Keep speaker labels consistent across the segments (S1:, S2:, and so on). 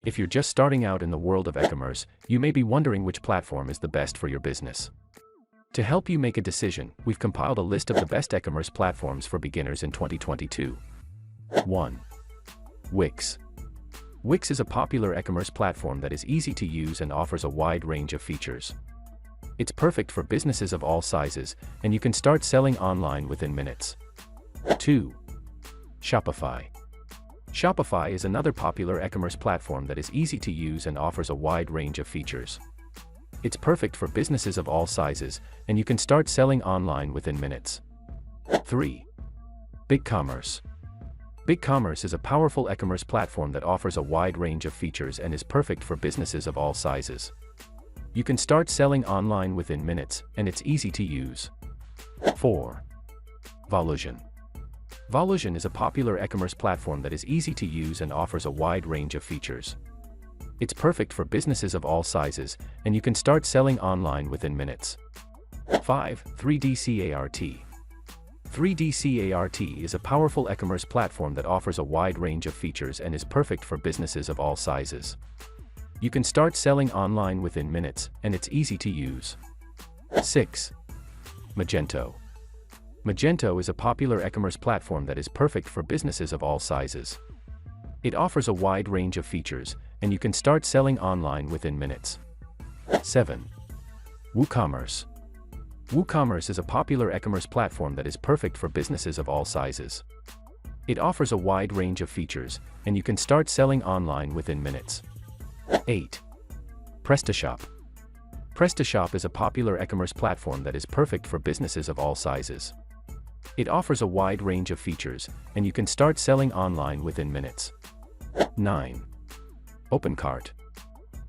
S1: If you're just starting out in the world of e-commerce, you may be wondering which platform is the best for your business. To help you make a decision, we've compiled a list of the best e-commerce platforms for beginners in 2022. 1. Wix. Wix is a popular e-commerce platform that is easy to use and offers a wide range of features. It's perfect for businesses of all sizes, and you can start selling online within minutes. 2. Shopify. Shopify is another popular e-commerce platform that is easy to use and offers a wide range of features. It's perfect for businesses of all sizes, and you can start selling online within minutes. 3. BigCommerce. BigCommerce is a powerful e-commerce platform that offers a wide range of features and is perfect for businesses of all sizes. You can start selling online within minutes, and it's easy to use. 4. Volusion. Volusion is a popular e-commerce platform that is easy to use and offers a wide range of features. It's perfect for businesses of all sizes, and you can start selling online within minutes. 5. 3DCART. 3DCART is a powerful e-commerce platform that offers a wide range of features and is perfect for businesses of all sizes. You can start selling online within minutes, and it's easy to use. 6. Magento. Magento is a popular e-commerce platform that is perfect for businesses of all sizes. It offers a wide range of features, and you can start selling online within minutes. 7. WooCommerce. WooCommerce is a popular e-commerce platform that is perfect for businesses of all sizes. It offers a wide range of features, and you can start selling online within minutes. 8. PrestaShop. PrestaShop is a popular e-commerce platform that is perfect for businesses of all sizes. It offers a wide range of features, and you can start selling online within minutes. 9. opencart.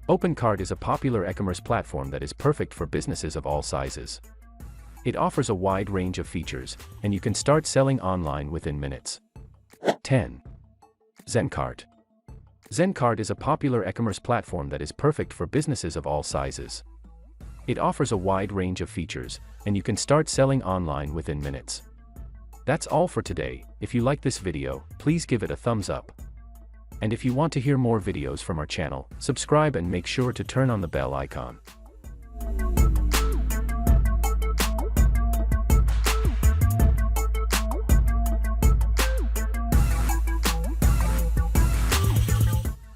S1: opencart is a popular e-commerce platform that is perfect for businesses of all sizes. It offers a wide range of features, and you can start selling online within minutes. 10. Zencart. Zencart is a popular e-commerce platform that is perfect for businesses of all sizes. It offers a wide range of features, and you can start selling online within minutes. That's all for today. If you like this video, please give it a thumbs up. And if you want to hear more videos from our channel, subscribe and make sure to turn on the bell icon.